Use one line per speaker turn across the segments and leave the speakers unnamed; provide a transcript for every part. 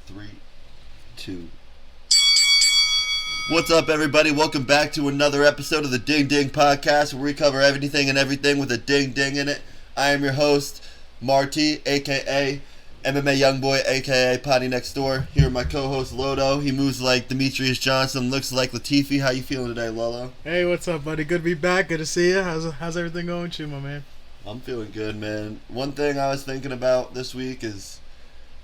3, 2. What's up, everybody? Welcome back to another episode of the Ding Ding Podcast, where we cover anything and everything with a ding ding in it. I am your host, Marty, aka MMA Youngboy, aka Potty Next Door. Here with my co-host Lodo. He moves like Demetrius Johnson, looks like Latifi. How you feeling today, Lolo?
Hey, what's up, buddy? Good to be back. Good to see you. How's everything going with you, my man?
I'm feeling good, man. One thing I was thinking about this week is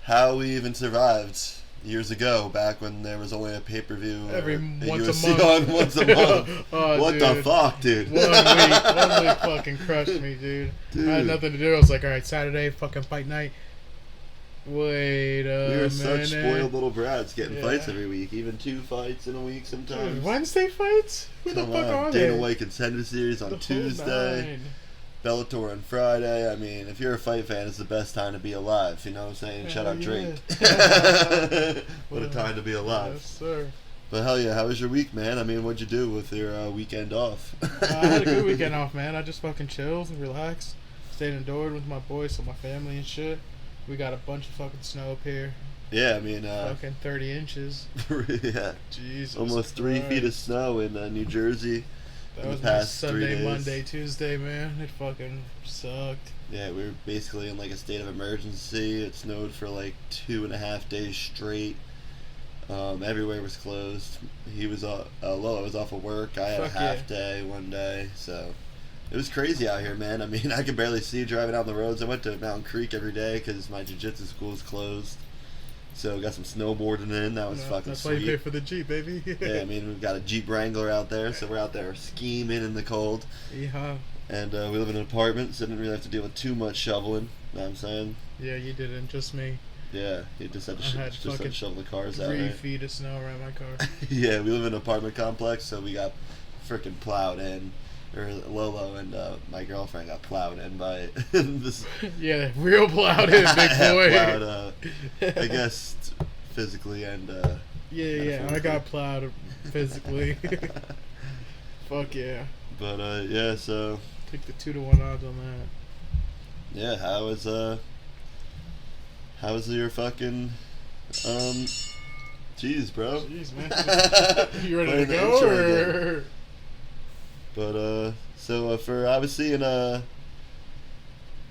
how we even survived years ago, back when there was only a pay-per-view
every once
UFC
a month.
on once a month.
Oh,
what
dude.
the fuck, dude?
One week fucking crushed me, dude. I had nothing to do. I was like, all right, Saturday, fucking fight night. Wait a
We were
minute.
such spoiled little brats getting
Yeah.
fights every week, even 2 fights in a week
Dude,
sometimes.
Wednesday fights? Who the
Come
fuck
on,
are
Dana
they?
White Contender Series on
The whole
Tuesday,
nine.
Bellator on Friday. I mean, if you're a fight fan, it's the best time to be alive. You know what I'm saying? Shout out Drake. What a time to be alive.
Yes, sir.
But hell yeah, how was your week, man? I mean, what'd you do with your weekend off?
I had a good weekend off, man. I just fucking chilled and relaxed. Stayed indoors with my boys and my family and shit. We got a bunch of fucking snow up here.
Yeah, I mean,
Fucking 30 inches.
yeah,
Jesus
almost 3
Christ.
feet of snow in New Jersey.
That
in
was
the
my
past 3
Sunday,
days.
Monday, Tuesday, man. It fucking sucked.
Yeah, we were basically in like a state of emergency. It snowed for like 2.5 days straight. Everywhere was closed. He was Lola was off of work. I had
Fuck
a half day one day, so it was crazy out here, man. I mean, I could barely see driving out the roads. I went to Mountain Creek every day because my jiu-jitsu school is closed. So got some snowboarding in. That was fucking
That's
sweet.
why you pay for the Jeep, baby.
Yeah, I mean, we've got a Jeep Wrangler out there, so we're out there scheming in the cold.
Yeah.
And we live in an apartment, so didn't really have to deal with too much shoveling. You know what I'm saying?
Yeah, you didn't. Just me.
Yeah, you just had to,
I had
just had to
fucking
shovel the cars out.
3
Right?
feet of snow around my car.
Yeah, we live in an apartment complex, so we got freaking plowed in. Or Lolo and my girlfriend got plowed in by this.
Yeah, real plowed in, big boy.
Plowed, I guess physically and.
Yeah, I got plowed physically. Fuck yeah.
But yeah, so
Take the 2-to-1 odds on that.
yeah, how was your fucking jeez, bro.
Jeez, man. You ready to
Playing the
go,
intro
or?
again. But so for obviously in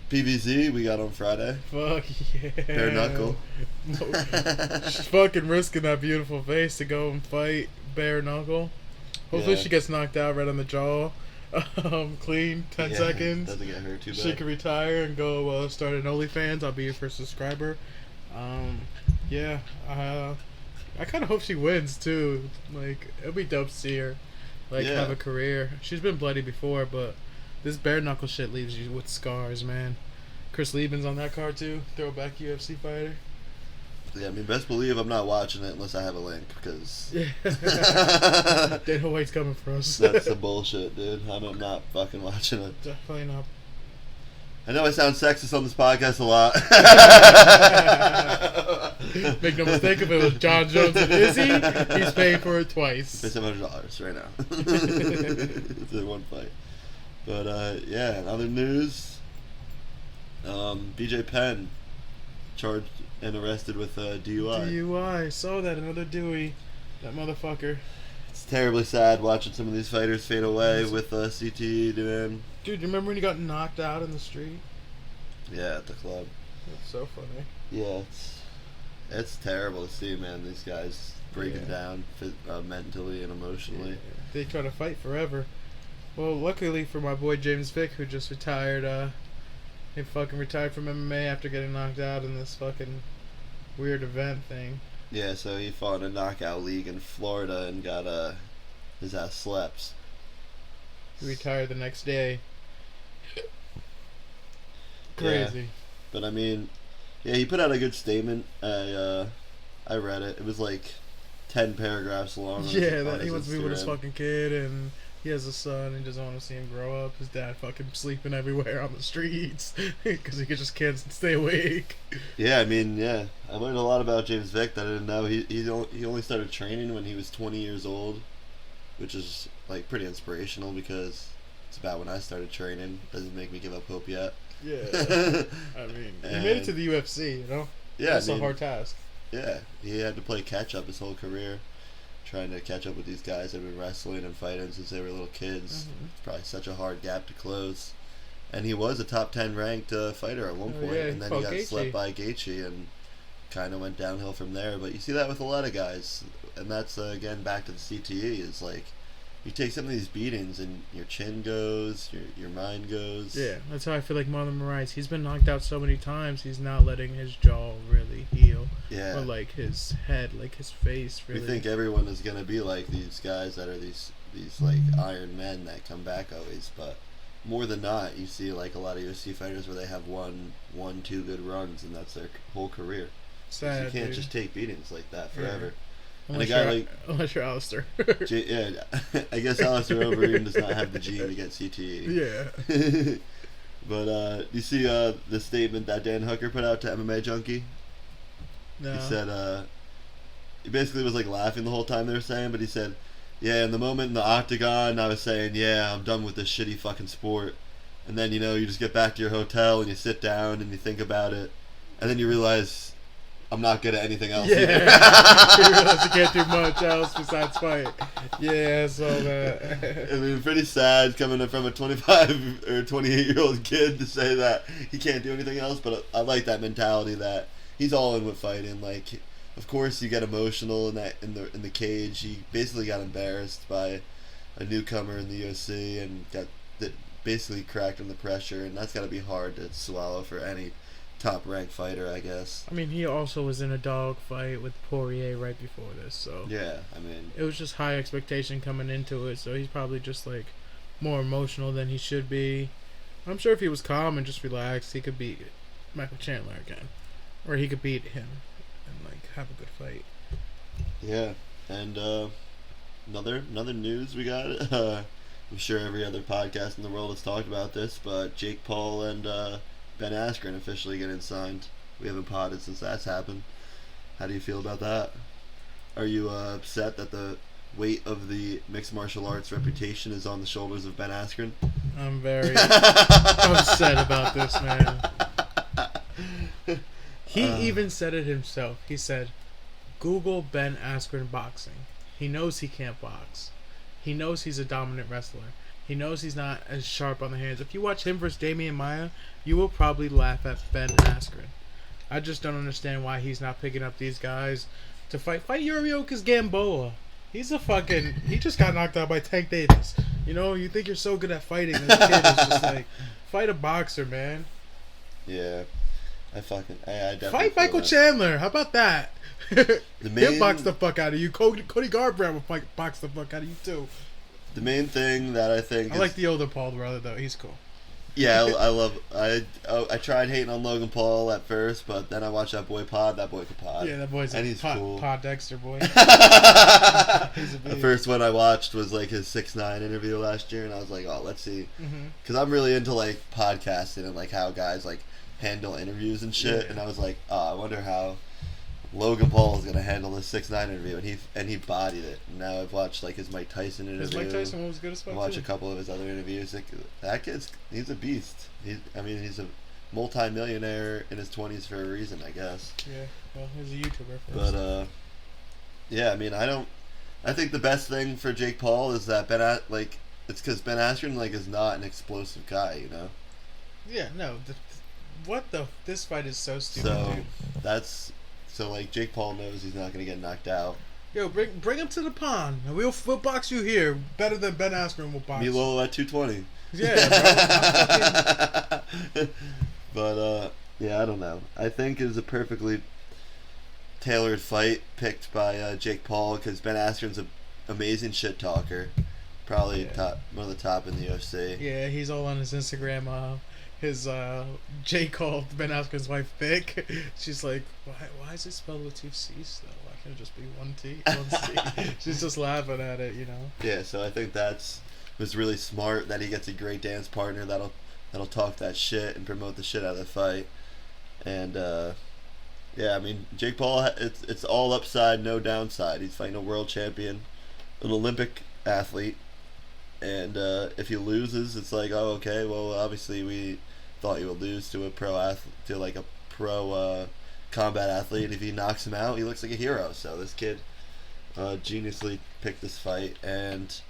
PVZ we got on Friday.
Fuck yeah.
Bare knuckle.
She's fucking risking that beautiful face to go and fight bare knuckle. Hopefully
Yeah.
she gets knocked out right on the jaw. Clean, 10
Yeah,
seconds.
Doesn't get hurt too bad.
She can retire and go start an OnlyFans. I'll be your first subscriber. Yeah, I kind of hope she wins too. Like, it'll be dope to see her
Yeah.
have a career. She's been bloody before, but this bare knuckle shit leaves you with scars, man. Chris Liebman's on that card too. Throwback UFC fighter.
Yeah, I mean, best believe I'm not watching it unless I have a link, because
Yeah. Dana White's coming for us.
that's some bullshit, dude. I'm not fucking watching it.
Definitely not.
I know I sound sexist on this podcast a lot.
Make no mistake, if it was John Jones and Izzy, he's paying for it twice.
Pay $700 right now. It's in one fight. But yeah, in other news, BJ Penn charged and arrested with DUI.
DUI. Saw that, another Dewey. That motherfucker.
It's terribly sad watching some of these fighters fade away with CTE, dude.
Dude, you remember when he got knocked out in the street?
Yeah, at the club.
That's so funny.
Yeah, it's terrible to see, man. These guys breaking down mentally and emotionally.
Yeah. They try to fight forever. Well, luckily for my boy James Vick, who just retired, he fucking retired from MMA after getting knocked out in this fucking weird event thing.
Yeah, so he fought in a knockout league in Florida and got his ass slapped.
He retired the next day. Crazy.
Yeah, but I mean, yeah, he put out a good statement. I read it. It was like 10 paragraphs long.
Yeah, that he wants to be with his
Instagram.
fucking kid, and he has a son, and doesn't want to see him grow up. His dad fucking sleeping everywhere on the streets because he just can't stay awake.
Yeah, I mean, yeah, I learned a lot about James Vick that I didn't know. He only started training when he was 20 years old, which is like pretty inspirational because it's about when I started training. Doesn't make me give up hope yet.
Yeah, I mean, he made it to the UFC, you know.
Yeah,
That's a hard task.
Yeah, he had to play catch up his whole career, trying to catch up with these guys that have been wrestling and fighting since they were little kids. It's probably such a hard gap to close. And he was a top 10 ranked fighter at one point, and then he got slept by Gaethje and kind of went downhill from there. But you see that with a lot of guys, and that's again back to the CTE. Is like you take some of these beatings and your chin goes, your mind goes.
Yeah, that's how I feel like Marlon Moraes. He's been knocked out so many times, he's not letting his jaw really heal.
Yeah.
Or like his head, like his face really.
We think everyone is going to be like these guys that are these like Iron Men that come back always, but more than not, you see like a lot of UFC fighters where they have one, two good runs, and that's their whole career.
Sad,
you can't
dude.
just take beatings like that forever.
Yeah.
And a guy
unless you're Alistair.
Yeah, I guess Alistair Overeem does not have the gene to get CTE.
Yeah.
But you see the statement that Dan Hooker put out to MMA Junkie?
No.
He said, he basically was like laughing the whole time they were saying, but he said, yeah, in the moment in the octagon, I was saying, yeah, I'm done with this shitty fucking sport. And then, you just get back to your hotel and you sit down and you think about it. And then you realize, I'm not good at anything else.
Yeah. You realize you can't do much else besides fight. Yeah, so that.
I mean, pretty sad coming from a 25 or 28-year-old kid to say that he can't do anything else, but I like that mentality that he's all in with fighting. Like, of course, you get emotional in the cage. He basically got embarrassed by a newcomer in the UFC and got basically cracked under pressure, and that's got to be hard to swallow for any top-ranked fighter, I guess.
I mean, he also was in a dog fight with Poirier right before this, so
yeah, I mean,
it was just high expectation coming into it. So he's probably just like more emotional than he should be. I'm sure if he was calm and just relaxed, he could beat Michael Chandler again, or he could beat him and like have a good fight.
Yeah, and another news we got. I'm sure every other podcast in the world has talked about this, but Jake Paul and Ben Askren officially getting signed. We haven't potted since that's happened. How do you feel about that? Are you upset that the weight of the mixed martial arts reputation is on the shoulders of Ben Askren?
I'm very upset about this, man. He even said it himself. He said, Google Ben Askren boxing. He knows he can't box. He knows he's a dominant wrestler. He knows he's not as sharp on the hands. If you watch him versus Damian Maia, you will probably laugh at Ben Askren. I just don't understand why he's not picking up these guys to fight. Fight Yuriorkis Gamboa. He just got knocked out by Tank Davis. You think you're so good at fighting. This kid is just like, fight a boxer, man.
Yeah. I definitely
fight Michael Chandler. How about that? He'll box the fuck out of you. Cody Garbrandt will box the fuck out of you, too.
The main thing that I think
I like the older Paul brother, though. He's cool.
Yeah, I tried hating on Logan Paul at first, but then I watched that boy Pod. That boy could pod.
Yeah, that boy's
he's cool.
Pod Dexter boy.
The first one I watched was like his 6ix9ine interview last year, and I was like, oh, let's see, because I'm really into like podcasting and like how guys like handle interviews and shit, and I was like, oh, I wonder how Logan Paul is gonna handle this 6ix9ine interview, and he bodied it. And now I've watched like his Mike Tyson interview.
His Mike Tyson one was good as fuck.
Watch a couple of his other interviews. That he's a beast. He's a multi-millionaire in his 20s for a reason, I guess.
Yeah, well, he's a YouTuber first.
But yeah, I mean, I think the best thing for Jake Paul is that it's because Ben Askren is not an explosive guy,
Yeah, no. This fight is so stupid.
So So Jake Paul knows he's not gonna get knocked out.
Yo, bring him to the pond, and we'll box you here better than Ben Askren will box.
Milo at 220.
Yeah, bro.
But yeah, I don't know. I think it was a perfectly tailored fight picked by Jake Paul because Ben Askren's an amazing shit talker, probably one of the top in the UFC.
Yeah, he's all on his Instagram. His J called Ben Askren's wife Vick. She's like, why is it spelled with 2 C's though? Why can't it just be 1 T, 1 C? She's just laughing at it,
Yeah, so I think was really smart that he gets a great dance partner that'll talk that shit and promote the shit out of the fight. And yeah, I mean Jake Paul, it's all upside, no downside. He's fighting a world champion, an Olympic athlete. And if he loses, it's like, oh, okay, well, obviously we thought you would lose to a pro athlete, to a pro combat athlete, and if he knocks him out, he looks like a hero. So this kid geniusly picked this fight, and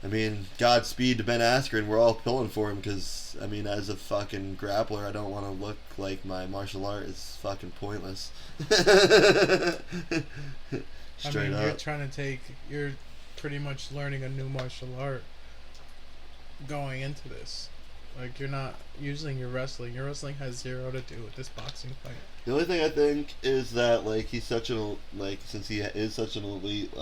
I mean, Godspeed to Ben Askren. We're all pulling for him because, I mean, as a fucking grappler, I don't want to look like my martial art is fucking pointless. Straight up.
You're pretty much learning a new martial art going into this. Like, you're not using your wrestling. Your wrestling has zero to do with this boxing fight.
The only thing I think is that, like, he's such an, like, since he is such an elite,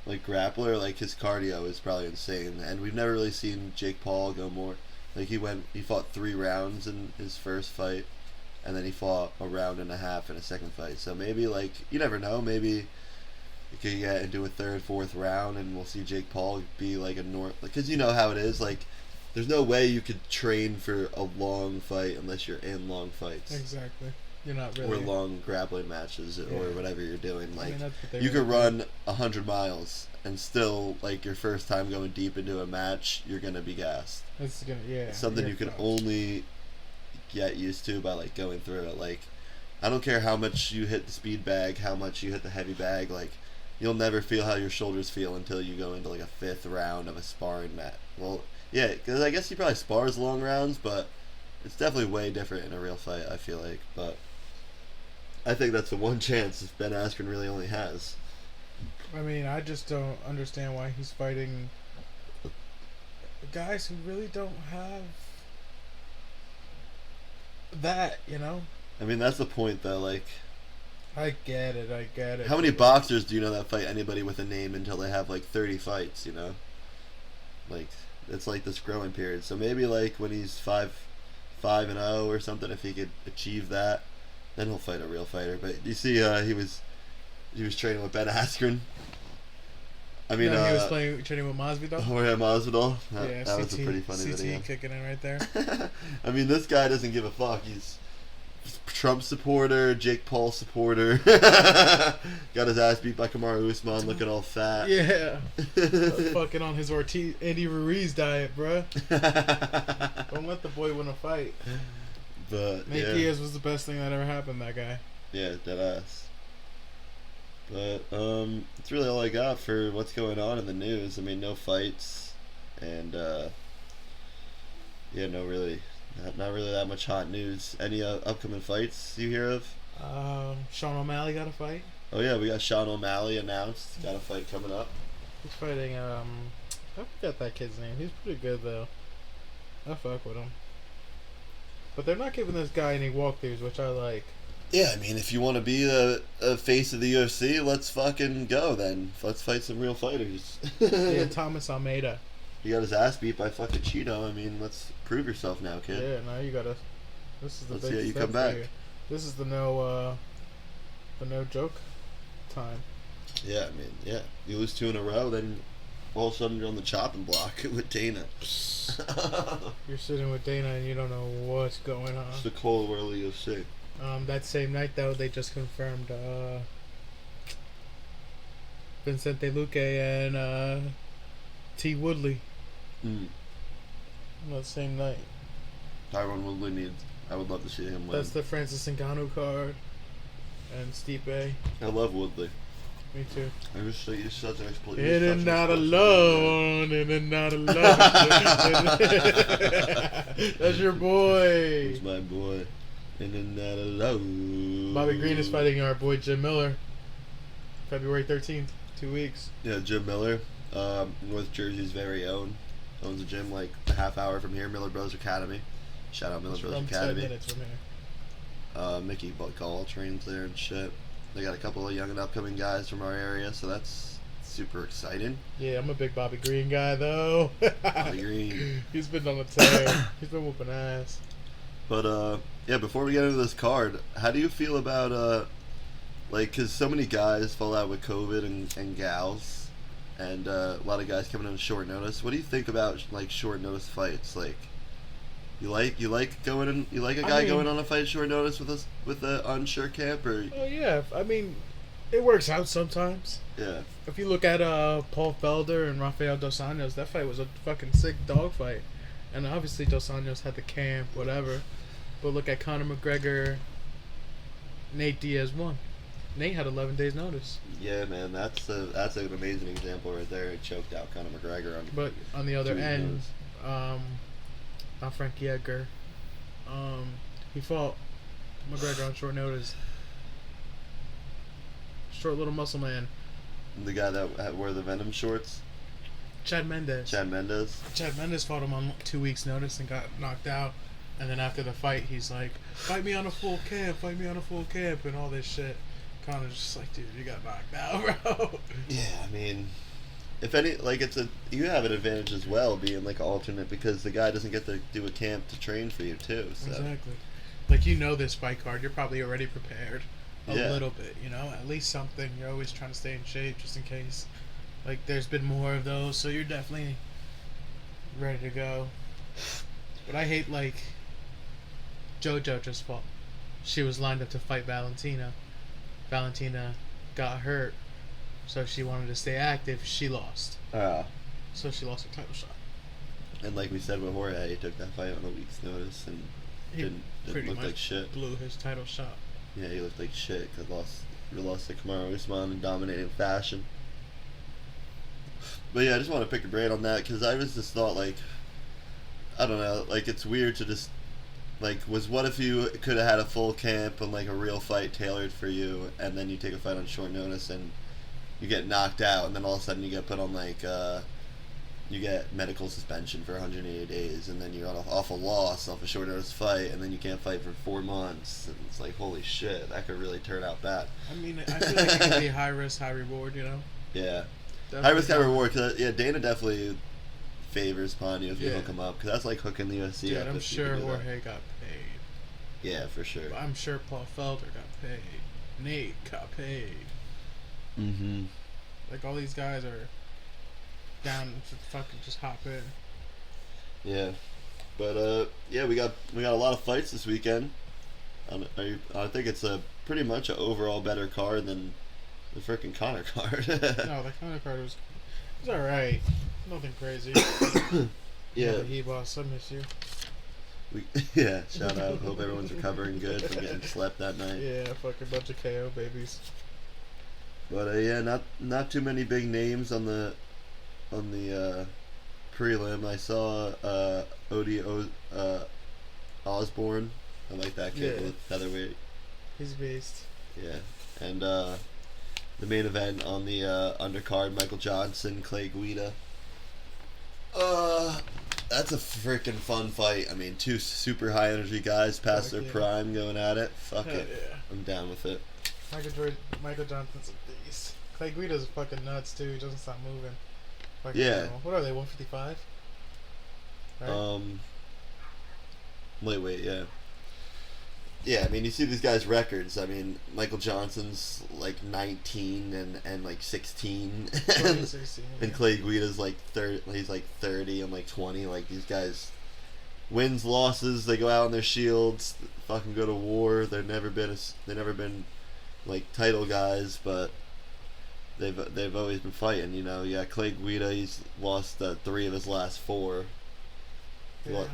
like, grappler, like, his cardio is probably insane. And we've never really seen Jake Paul go more. Like, he fought 3 rounds in his first fight, and then he fought a round and a half in a second fight. So maybe, like, you never know, maybe you could get into a 3rd, 4th round, and we'll see Jake Paul be, like, because you know how it is, like, there's no way you could train for a long fight unless you're in long fights.
Exactly. You're not really.
Or long grappling matches, or whatever you're doing. Like,
I mean,
you could run 100 miles and still, like, your first time going deep into a match, you're gonna be gassed.
It's
something you can only get used to by, like, going through it. Like, I don't care how much you hit the speed bag, how much you hit the heavy bag. Like, you'll never feel how your shoulders feel until you go into, like, a 5th round of a sparring match. Well, yeah, because I guess he probably spars long rounds, but it's definitely way different in a real fight, I feel like. But I think that's the one chance Ben Askren really only has.
I mean, I just don't understand why he's fighting guys who really don't have that, you know?
I mean, that's the point, though. Like,
I get it.
How many boxers do you know that fight anybody with a name until they have, like, 30 fights, you know? Like, it's like this growing period. So maybe, like, when he's 5-0 or something, if he could achieve that, then he'll fight a real fighter. But you see, he was training with Ben Askren. I mean,
he was training with Masvidal.
Oh yeah, Masvidal.
Yeah,
that was a pretty funny
CT
video.
kicking in right there.
I mean, this guy doesn't give a fuck. He's Trump supporter, Jake Paul supporter. Got his ass beat by Kamaru Usman, looking all fat.
Yeah, fucking on his Andy Ruiz diet, bruh. Don't let the boy win a fight.
But
Nate Diaz was the best thing that ever happened. That guy.
Yeah, dead ass. But that's really all I got for what's going on in the news. I mean, no fights, and yeah, not really that much hot news. Any upcoming fights you hear of?
Sean O'Malley got a fight.
Oh yeah, we got Sean O'Malley announced. Got a fight coming up.
He's fighting. I forgot that kid's name. He's pretty good though. I fuck with him. But they're not giving this guy any walkthroughs, which I like.
Yeah, I mean, if you want to be a face of the UFC, let's fucking go then. Let's fight some real fighters.
Yeah, Thomas Almeida.
He got his ass beat by fucking Cheeto. I mean, let's prove yourself now, kid.
Yeah, now you gotta. This is the
let's
big
see how you
step
come back.
for you. This is the no joke time.
Yeah, I mean, yeah. You lose 2 in a row, then all of a sudden you're on the chopping block with Dana.
You're sitting with Dana and you don't know what's going on.
It's the cold world of UFC.
That same night, though, they just confirmed Vincente Luque and T. Woodley. That same night.
Tyron Woodley needs. I would love to see him win.
That's the Francis Ngannou card. And Stipe.
I love Woodley.
Me too.
He's such an explosive.
In and not alone. In and not alone. That's your boy.
That's my boy. In and not alone.
Bobby Green is fighting our boy Jim Miller. February 13th. 2 weeks.
Yeah, Jim Miller. North Jersey's very own. Owns a gym like a half hour from here, Miller Bros Academy. Shout out Miller Bros Academy.
10 minutes from here.
Mickey Buckall trains there and shit. They got a couple of young and upcoming guys from our area, so that's super exciting.
Yeah, I'm a big Bobby Green guy, though.
Bobby Green.
He's been on the tear. He's been whooping ass.
But, yeah, before we get into this card, how do you feel about, like, because so many guys fall out with COVID and gals, and a lot of guys coming on short notice. What do you think about, like, short notice fights? Like, you like going in, you like a guy going on a fight short notice with a unsure camp, or?
Oh yeah, I mean, it works out sometimes.
Yeah.
If you look at Paul Felder and Rafael Dos Anjos, that fight was a fucking sick dog fight, and obviously Dos Anjos had the camp, whatever. But look at Conor McGregor Nate Diaz won. Nate had 11 days notice.
Yeah, man, that's an amazing example right there. It choked out Conor McGregor on.
But on the other
2 weeks
end,
notice.
not Frankie Edgar. He fought McGregor on short notice. Short little muscle man.
The guy that wore the Venom shorts.
Chad Mendes.
Chad Mendes.
Chad Mendes fought him on 2 weeks notice and got knocked out. And then after the fight, he's like, fight me on a full camp, and all this shit. Conor's just like, dude, you got knocked out, bro.
Yeah, I mean, if any, like, you have an advantage as well being like alternate because the guy doesn't get to do a camp to train for you too. So.
Exactly. Like, you know this fight card, you're probably already prepared a
Yeah.
little bit, you know, at least something. You're always trying to stay in shape just in case. Like, there's been more of those, so you're definitely ready to go. But I hate, like, JoJo just fought. She was lined up to fight Valentina. Valentina got hurt, so she wanted to stay active. She lost. So she lost her title shot.
And like we said with Jorge, he took that fight on a week's notice and
He
didn't
pretty
look
much
like shit.
blew his title shot.
Yeah, he looked like shit because lost to Kamaru Usman in dominating fashion. But yeah, I just want to pick your brain on that because I was just thought like, I don't know, like it's weird to just like what if you could have had a full camp and like a real fight tailored for you, and then you take a fight on short notice and you get knocked out, and then all of a sudden you get put on like you get medical suspension for 180 days, and then you're off a loss off a short notice fight, and then you can't fight for 4 months, and it's like holy shit, that could really turn out bad.
I mean, I feel like it could be high risk, high reward, you know?
Yeah.
Definitely
High risk, high reward. Cause, yeah, Dana defelly favors Ponyo if you
Yeah.
hook him up, because that's like hooking the UFC
Dude,
up.
I'm
if you
sure
can do that.
Jorge got paid.
Yeah, for sure.
I'm sure Paul Felder got paid. Nate got paid.
Mm-hmm.
Like, all these guys are down to fucking just hop in.
Yeah, but yeah, we got a lot of fights this weekend. I think it's a pretty much an overall better card than the freaking Conor card.
No, the Conor card was alright. Nothing crazy.
Yeah.
He boss, I miss you.
Yeah, shout out. Hope everyone's recovering good from getting slept that night.
Yeah, fucking bunch of KO babies.
But yeah, not too many big names on the prelim. I saw Odie Osborne. I like that kid
Yeah.
with featherweight.
He's a beast.
Yeah, and the main event on the undercard, Michael Johnson, Clay Guida. That's a freaking fun fight. I mean, 2 super high energy guys past their
Yeah.
prime going at it. Fuck
Hell
it.
yeah.
I'm down with it.
Michael Johnson's a beast. Clay Guida's fucking nuts too. He doesn't stop moving. Fucking
Yeah.
hell. What are they? 155. Right?
Wait, yeah. Yeah, I mean, you see these guys' records. I mean, Michael Johnson's like 19 and like 16.
2016,
And
yeah.
Clay Guida's like 30, he's like 30 and like 20. Like these guys, wins, losses, they go out on their shields, fucking go to war. They've never been like title guys, but they've always been fighting. You know, yeah. Clay Guida, he's lost 3 of his last 4.
Yeah.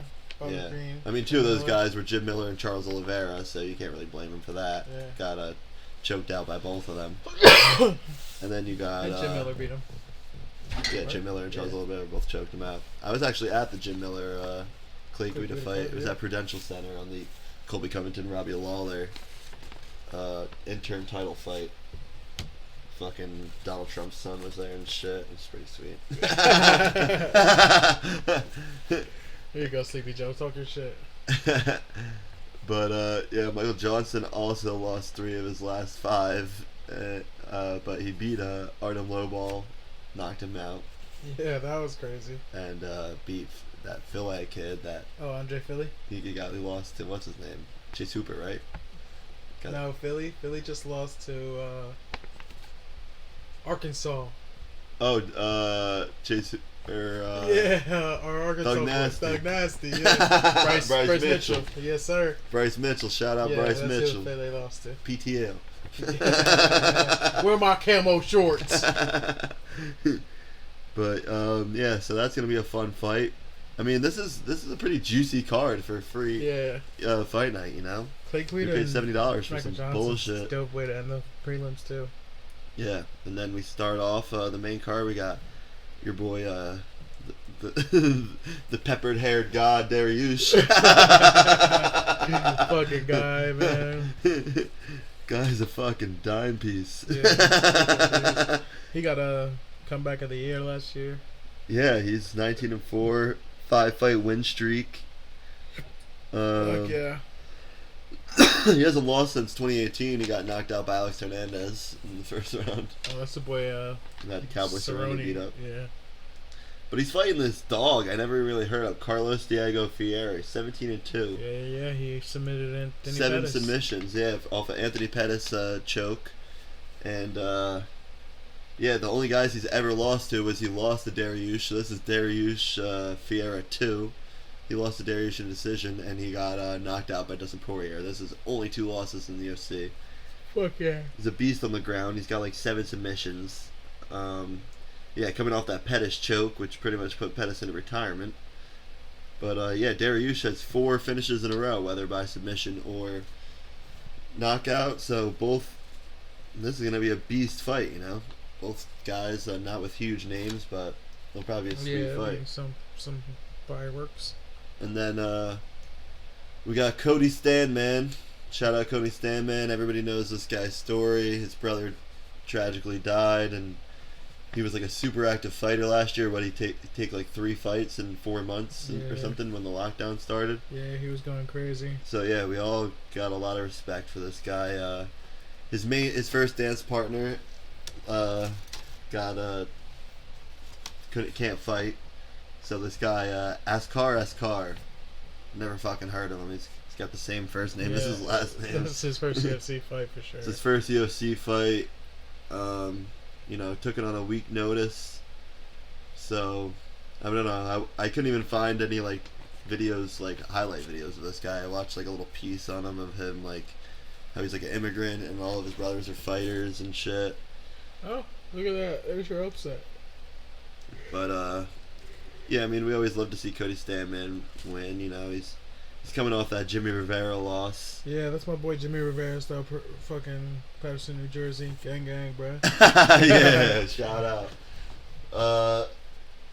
Yeah,
Green,
I mean, 2 of those
Miller.
guys were Jim Miller and Charles Oliveira, so you can't really blame him for that.
Yeah.
Got choked out by both of them. And then you got
And Jim Miller beat him.
Yeah, Jim Miller and Charles
Yeah.
Oliveira both choked him out. I was actually at the Jim Miller Clay Guida
Guida
fight.
fight,
It was
yeah.
at Prudential Center on the Colby Covington Robbie Lawler interim title fight. Fucking Donald Trump's son was there and shit. It was pretty sweet.
Here you go, Sleepy Joe. Talk your shit.
But yeah, Michael Johnson also lost 3 of his last 5, but he beat Artem Lobal, knocked him out,
Yeah, that was crazy.
and beat that Philly kid that
Oh, Andre Philly?
he lost to, what's his name? Chase Hooper, right? Got-
No, Philly. Philly just lost to Arkansas.
Oh, Chase or
Yeah, or Arkansas.
Doug Nasty.
Doug Nasty, yeah. Bryce Mitchell. Yes, sir.
Bryce Mitchell. Shout out
Yeah,
Bryce
that's
Mitchell.
who Philly lost to.
PTL.
Where my camo shorts?
But yeah, so that's gonna be a fun fight. I mean, this is a pretty juicy card for free
Yeah.
fight night. You know,
Clay
we paid $70 for
Michael
some
Johnson's
bullshit.
Dope way to end the prelims too.
Yeah, and then we start off the main card. We got your boy, the the peppered haired god Dariush.
Fucking guy, man.
Guy's a fucking dime piece.
Yeah, he got a comeback of the year last year.
Yeah, he's 19-4, 5-fight win streak.
Fuck yeah.
He hasn't lost since 2018. He got knocked out by Alex Hernandez in the first round.
Oh, that's the boy.
That Cowboy Cerrone beat up.
Yeah.
But he's fighting this dog I never really heard of, Carlos Diego Fieri, 17-2.
Yeah. He submitted Anthony
7
Pettis.
submissions, yeah, off of Anthony Pettis choke. And, yeah, the only guys he's ever lost to was he lost to Dariush. So this is Dariush Fiera 2. He lost to Dariush in decision, and he got knocked out by Dustin Poirier. This is only 2 losses in the UFC.
Fuck yeah.
He's a beast on the ground. He's got like 7 submissions. Yeah, coming off that Pettis choke, which pretty much put Pettis into retirement. But yeah, Dariush has 4 finishes in a row, whether by submission or knockout. So this is going to be a beast fight, you know. Both guys, not with huge names, but they'll probably be a sweet fight.
Some fireworks.
And then we got Cody Stanman. Shout out Cody Stanman. Everybody knows this guy's story. His brother tragically died, and he was like a super active fighter last year. What he take like 3 fights in 4 months or something when the lockdown started.
Yeah, he was going crazy.
So yeah, we all got a lot of respect for this guy. His first dance partner can't fight. So this guy Askar, never fucking heard of him. He's got the same first name as his last name.
That's his first UFC fight for sure.
It's his first UFC fight. You know, took it on a week notice. So I don't know. I couldn't even find any like videos, like highlight videos of this guy. I watched like a little piece on him of him, like how he's like an immigrant and all of his brothers are fighters and shit.
Oh, look at that! There's your upset.
But yeah, I mean, we always love to see Cody Stanman win. You know, he's coming off that Jimmy Rivera loss.
Yeah, that's my boy Jimmy Rivera, style fucking Patterson, New Jersey, gang, bro.
Yeah, shout out.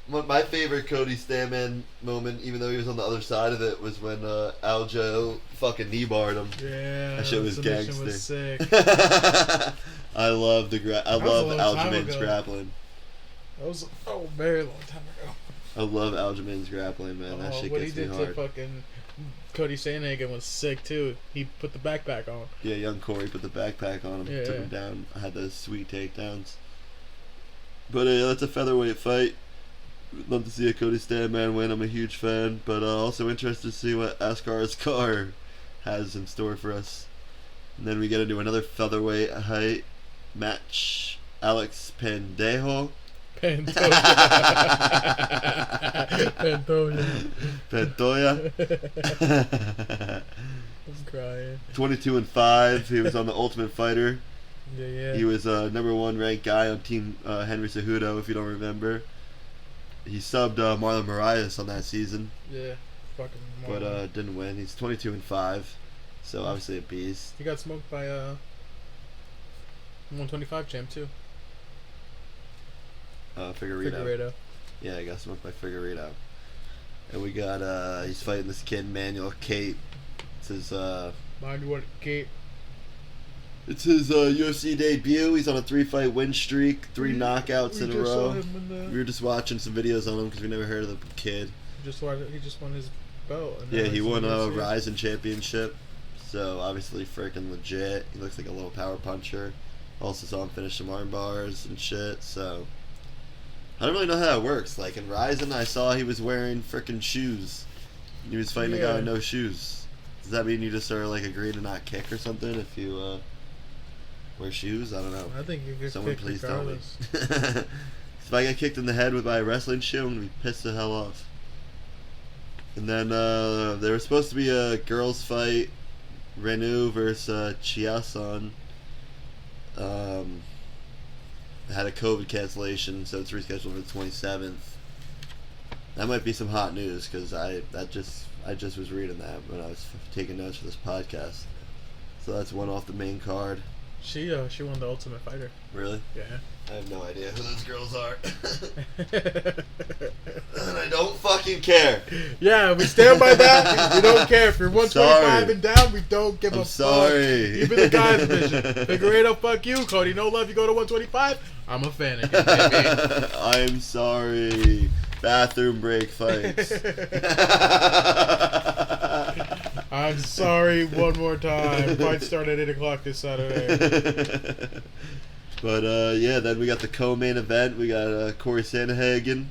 My favorite Cody Stanman moment, even though he was on the other side of it, was when Aljo fucking knee-barred him.
Yeah,
that shit was gangster.
Was sick.
I love Aljamain's grappling.
That was a very long time ago.
I love Aljamain's grappling, man. That shit gets me hard.
What he did to fucking Cody Sandhagen was sick too. He put the backpack on.
Yeah, young Corey put the backpack on him,
yeah,
took him down. I had those sweet takedowns. But that's a featherweight fight. Love to see a Cody Stanman win. I'm a huge fan, but also interested to see what Askar has in store for us. And then we get into another featherweight height match. Alex Pantoja. Pantoja.
I'm crying.
22-5. He was on the Ultimate Fighter.
Yeah.
He was number 1 ranked guy on Team Henry Cejudo, if you don't remember. He subbed Marlon Moraes on that season.
Yeah, fucking Marlon.
But didn't win. He's 22-5, so obviously a beast.
He got smoked by 125 champ too.
Figueiredo. Yeah, he got smoked by Figueiredo. And we got he's fighting this kid Manuel Cape. It's his
Cape.
It's his UFC debut. He's on a 3-fight win streak, 3 knockouts in a row. We were just watching some videos on him because we never heard of the kid.
He just won his belt.
Yeah, he won a Rizin Championship. So obviously freaking legit. He looks like a little power puncher. Also saw him finish some arm bars and shit. So I don't really know how that works. Like in Rizin, I saw he was wearing freaking shoes. He was fighting a guy with no shoes. Does that mean you just are like agree to not kick or something if you wear shoes? I don't know.
I think you could
Someone
kick
please
regardless.
tell me. If I get kicked in the head with my wrestling shoe, I'm gonna be pissed the hell off. And then there was supposed to be a girls' fight, Renu versus Chiason. Had a COVID cancellation, so it's rescheduled for the 27th. That might be some hot news because I just was reading that when I was taking notes for this podcast. So that's one off the main card.
She won the Ultimate Fighter.
Really?
Yeah.
I have no idea who those girls are. And I don't fucking care.
Yeah, we stand by that. We don't care. If you're 125 and down, we don't give a
sorry.
fuck. Even the guys division. Figueredo, fuck you. Cody, no love. You go to 125. I'm a fan of you, baby.
I'm sorry. Bathroom break fights.
I'm sorry one more time. Fight start at 8 o'clock this Saturday.
But, yeah, then we got the co-main event. We got Corey Sandhagen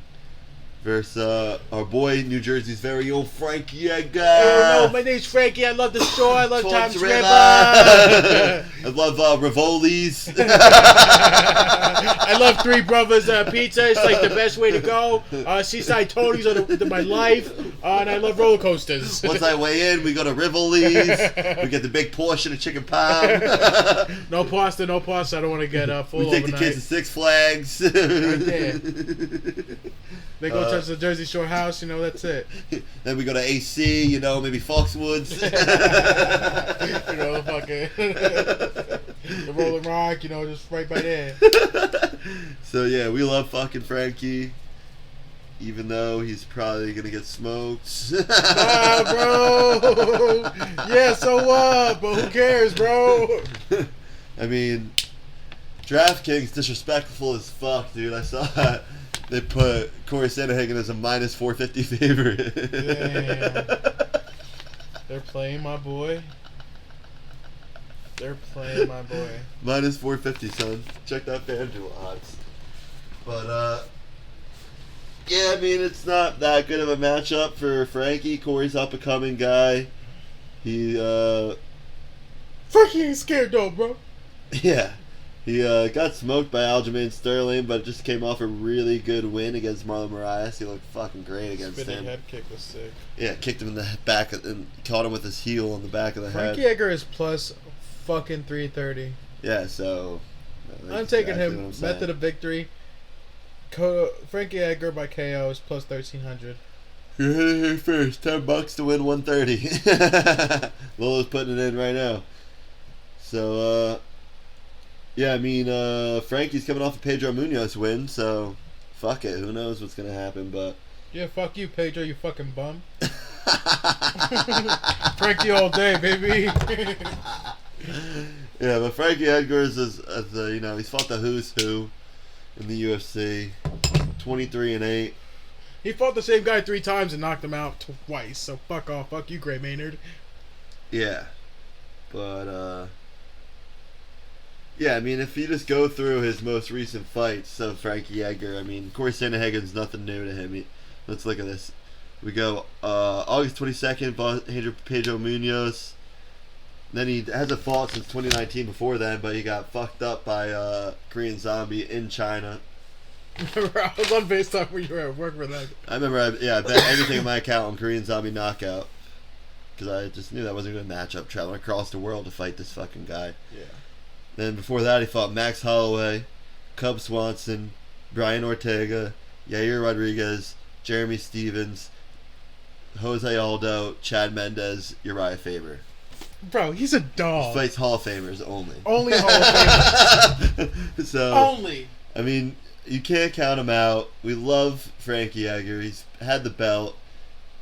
versus our boy, New Jersey's very own Frankie Edgar.
Oh, no, my name's Frankie. I love the shore. I love Tom's River.
I love Rivoli's.
I love Three Brothers Pizza. It's like the best way to go. Seaside Tony's are my life. And I love roller coasters.
Once I weigh in, we go to Rivoli's. We get the big portion of chicken pound.
No pasta, no pasta. I don't want to get full overnight.
We take the kids to Six Flags.
Right there. They go touch the Jersey Shore house, that's it.
Then we go to AC, maybe Foxwoods.
The Rolling Rock, just right by there.
So yeah, we love fucking Frankie. Even though he's probably gonna get smoked.
Nah, bro. Yeah, so what? But who cares, bro?
I mean, DraftKings disrespectful as fuck, dude. I saw that. They put Corey Sandhagen as a minus 450 favorite.
Damn. They're playing my boy.
Minus 450, son. Check that FanDuel odds. But, yeah, I mean, it's not that good of a matchup for Frankie. Corey's up-and-coming guy.
Frankie ain't scared, though, bro.
Yeah. He got smoked by Aljamain Sterling, but just came off a really good win against Marlon Moraes. He looked fucking great against him.
Spinning head kick was sick.
Yeah, kicked him in the back and caught him with his heel on the back of the head.
Frankie Edgar is plus fucking 330.
Yeah, so
I'm taking him. Method of victory. Frankie Edgar by KO is plus 1300.
You're hitting here first. $10 to win 130. Lola's putting it in right now. So, yeah, I mean, Frankie's coming off a Pedro Munoz win, so fuck it. Who knows what's gonna happen? But
yeah, fuck you, Pedro. You fucking bum. Frankie all day, baby.
Yeah, but Frankie Edgar's he's fought the who's who in the UFC. 23-8.
He fought the same guy 3 times and knocked him out twice. So fuck off. Fuck you, Gray Maynard.
Yeah, but yeah, I mean, if you just go through his most recent fights of Frankie Edgar, I mean, Corey Sandhagen's nothing new to him. Let's look at this. We go August 22nd, Pedro Munoz. Then he hasn't fought since 2019 before then, but he got fucked up by Korean Zombie in China.
I was on FaceTime when you were at work for that.
I remember, I bet everything in my account on Korean Zombie knockout. Because I just knew that wasn't going to match up traveling across the world to fight this fucking guy.
Yeah.
Then before that, he fought Max Holloway, Cub Swanson, Brian Ortega, Yair Rodriguez, Jeremy Stevens, Jose Aldo, Chad Mendez, Uriah Faber.
Bro, he's a dog.
He fights Hall of Famers only.
Only Hall of Famers.
So,
only.
I mean, you can't count him out. We love Frankie Edgar. He's had the belt.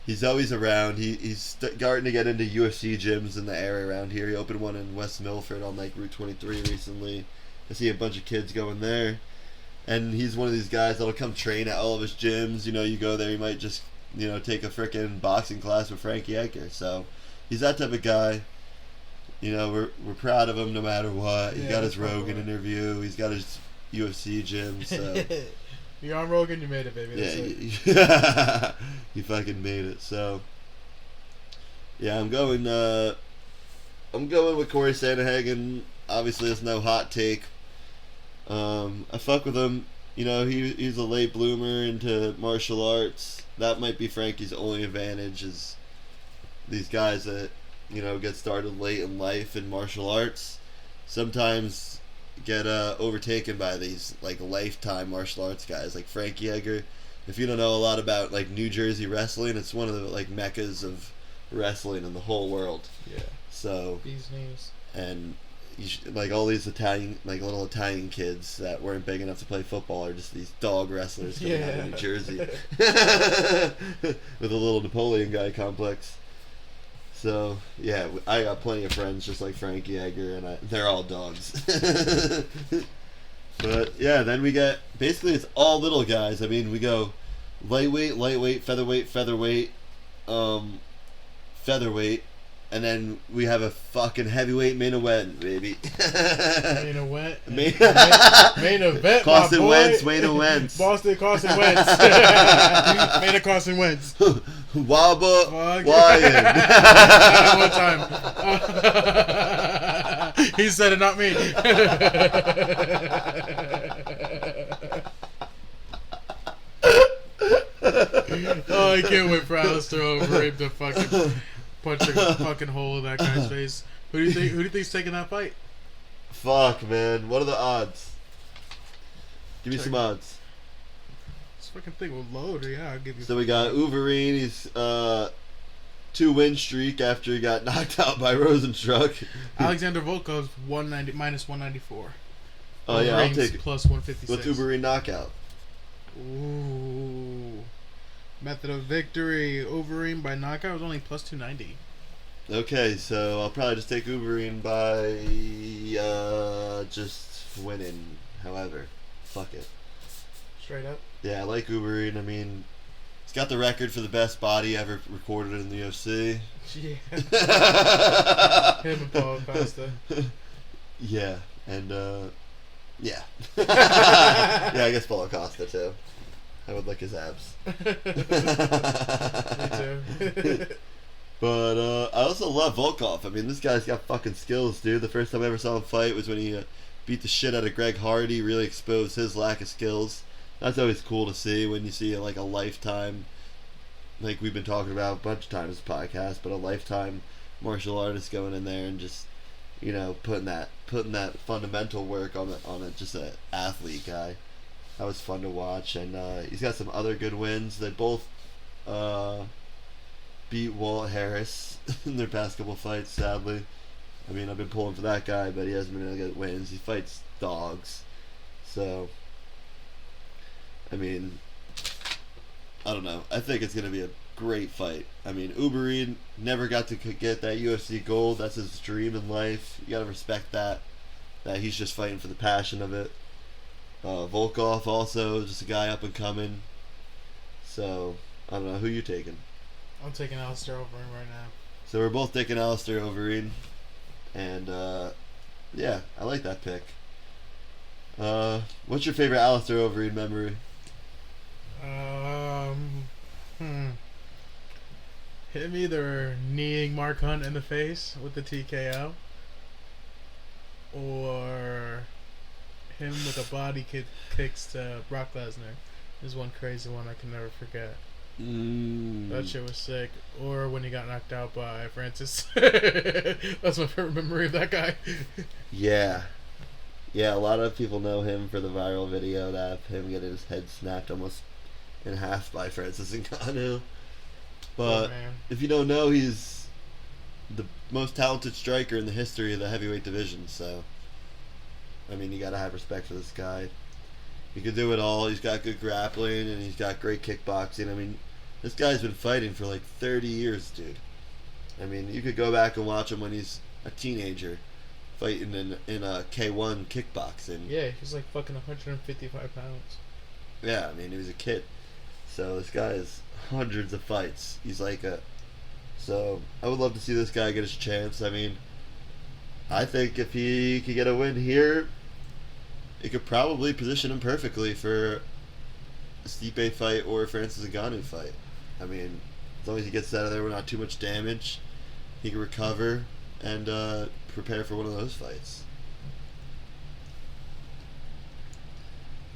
He's always around. He's starting to get into UFC gyms in the area around here. He opened one in West Milford on like Route 23 recently. I see a bunch of kids going there. And he's one of these guys that'll come train at all of his gyms. You go there, you might just, take a frickin' boxing class with Frankie Edgar. So he's that type of guy. We're proud of him no matter what. He's got his Rogan interview. He's got his UFC gym. So
you're on Rogan, you made it, baby.
That's you fucking made it. So yeah, I'm going with Corey Sandhagen. Obviously, there's no hot take. I fuck with him. He's a late bloomer into martial arts. That might be Frankie's only advantage, is these guys that get started late in life in martial arts sometimes get overtaken by these like lifetime martial arts guys like Frankie Edgar. If you don't know a lot about like New Jersey wrestling, it's one of the like meccas of wrestling in the whole world.
Yeah.
So
Bees knees.
and like all these Italian, like little Italian kids that weren't big enough to play football are just these dog wrestlers coming out of New Jersey with a little Napoleon guy complex. So yeah, I got plenty of friends just like Frankie Edgar, and they're all dogs. But yeah, then we get basically it's all little guys. I mean, we go lightweight, featherweight, featherweight, and then we have a fucking heavyweight main event, baby.
Main event, main event.
Carson Wentz, main event.
Boston Carson Wentz. Main of Carson Wentz.
Wabba
Fuck.
Wyan.
One time. He said it, not me. Oh, I can't wait for Alistair Overeem to fucking punch a fucking hole in that guy's face. Who do you think's taking that fight?
Fuck, man. What are the odds? Give me some odds.
This fucking thing will load. Yeah, I'll give you.
So we got Overeem. He's 2-win streak after he got knocked out by Rosenstruck.
Alexander Volkov's minus 194.
Oh yeah, I'll take it.
Plus 156.
What's Overeem knockout?
Ooh. Method of victory. Overeem by knockout was only plus 290.
Okay, so I'll probably just take Overeem by just winning. However, fuck it.
Straight up.
Yeah, I like Overeem. I mean, he's got the record for the best body ever recorded in the UFC.
Yeah. Him and Paul Costa.
Yeah, and yeah. Yeah, I guess Paulo Costa too. I would like his abs.
Me too.
But I also love Volkov. I mean, this guy's got fucking skills, dude. The first time I ever saw him fight was when he beat the shit out of Greg Hardy. Really exposed his lack of skills. That's always cool to see when you see like a lifetime, like we've been talking about a bunch of times in this podcast, but a lifetime martial artist going in there and just, you know, putting that fundamental work on just an athlete guy. That was fun to watch, and he's got some other good wins. They both beat Walt Harris in their past couple fights, sadly. I mean, I've been pulling for that guy, but he hasn't been able to get wins. He fights dogs. So, I mean, I don't know. I think it's going to be a great fight. I mean, Overeem never got to get that UFC gold. That's his dream in life. You got to respect that he's just fighting for the passion of it. Volkov also, just a guy up and coming. So, I don't know. Who you taking?
I'm taking Alistair Overeem right now.
So we're both taking Alistair Overeem. And, yeah, I like that pick. What's your favorite Alistair Overeem memory?
Him either kneeing Mark Hunt in the face with the TKO, or him with a body kicks to Brock Lesnar. Is one crazy one I can never forget. That shit was sick. Or when he got knocked out by Francis. That's my favorite memory of that guy.
Yeah. Yeah, a lot of people know him for the viral video of him getting his head snapped almost in half by Francis Ngannou. But if you don't know, he's the most talented striker in the history of the heavyweight division, so I mean, you gotta have respect for this guy. He can do it all. He's got good grappling and he's got great kickboxing. I mean, this guy's been fighting for like 30 years, dude. I mean, you could go back and watch him when he's a teenager, fighting in a K1 kickboxing.
Yeah, he's like fucking 155 pounds.
Yeah, I mean, he was a kid. So this guy has hundreds of fights. He's like so I would love to see this guy get his chance. I mean, I think if he could get a win here, it could probably position him perfectly for a Stipe fight or a Francis Ngannou fight. I mean, as long as he gets out of there with not too much damage, he can recover and prepare for one of those fights.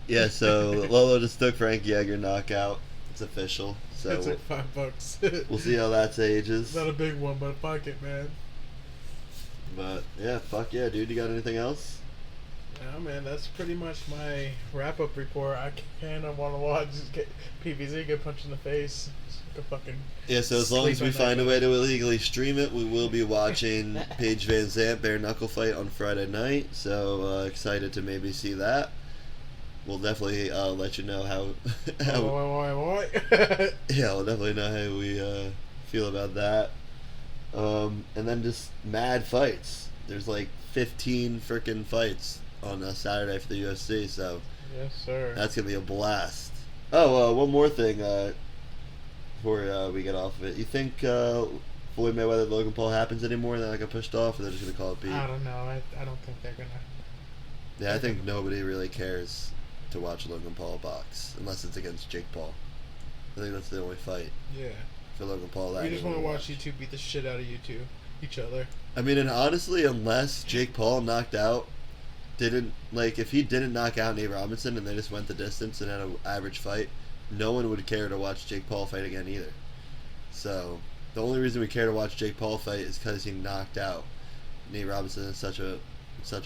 Yeah, so Lolo just took Frankie Edgar knockout. It's official. So
That's like $5.
We'll see how that ages.
It's not a big one, but fuck it, man.
But yeah, fuck yeah, dude. You got anything else?
Yeah, man, that's pretty much my wrap-up report. I kind of want to watch PVZ get punched in the face. Like a fucking
Yeah, so as long as we find a way to illegally stream it, we will be watching Paige Van Zandt bare knuckle fight on Friday night. So excited to maybe see that. We'll definitely let you know how. Yeah, we'll definitely know how we feel about that. And then just mad fights. There's like 15 freaking fights on Saturday for the UFC, so
yes, sir.
That's gonna be a blast. Oh, one more thing before we get off of it. You think Floyd Mayweather Logan Paul happens anymore? And then I got pushed off, or they're just gonna call it beat?
I don't know. I don't think they're gonna.
Yeah, I think nobody really cares to watch Logan Paul box unless it's against Jake Paul. I think that's the only fight.
Yeah.
For Logan Paul,
We just want to watch you two beat the shit out of each other.
I mean, and honestly, unless Jake Paul knocked out, if he didn't knock out Nate Robinson and they just went the distance and had an average fight, no one would care to watch Jake Paul fight again either. So the only reason we care to watch Jake Paul fight is because he knocked out Nate Robinson in such a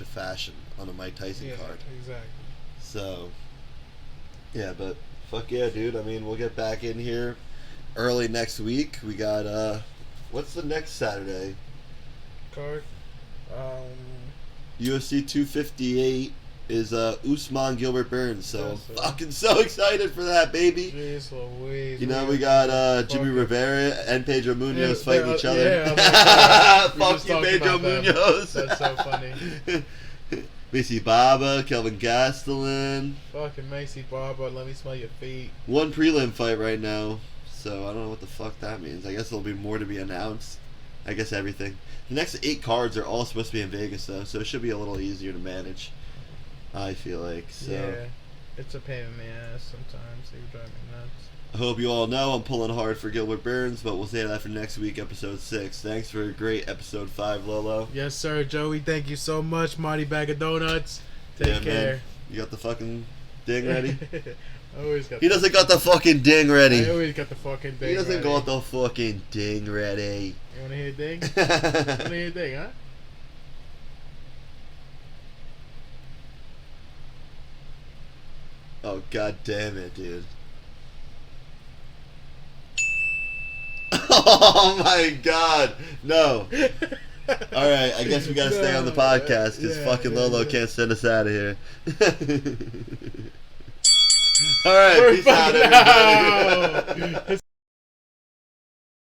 fashion on a Mike Tyson card.
Exactly.
So yeah, but fuck yeah, dude. I mean, we'll get back in here early next week. We got what's the next Saturday
card?
UFC 258 is Usman Gilbert Burns. So
yes,
fucking so excited for that, baby.
Jeez Louise.
You know, we got Jimmy Rivera and Pedro Munoz fighting each other.
Yeah,
fuck you, Pedro Munoz.
That's so funny.
Macy Baba, Kelvin Gastelum.
Fucking Macy Baba, let me smell your feet.
One prelim fight right now, so I don't know what the fuck that means. I guess there'll be more to be announced. I guess everything. The next 8 cards are all supposed to be in Vegas, though, so it should be a little easier to manage, I feel like. So.
Yeah, it's a pain in the ass sometimes. They drive me nuts.
I hope you all know I'm pulling hard for Gilbert Burns, but we'll save that for next week, episode 6. Thanks for a great episode 5, Lolo.
Yes, sir, Joey. Thank you so much, Marty Bag of Donuts. Take care. Man.
You got the fucking ding ready?
He
doesn't got the fucking ding ready.
I always got the fucking ding ready.
He doesn't got the fucking ding ready.
You want to hear a ding? You want to hear a ding, huh?
Oh, god damn it, dude. Oh my god. No. Alright, I guess we gotta stay on the podcast because fucking Lolo can't send us out of here. Alright, peace out, everybody.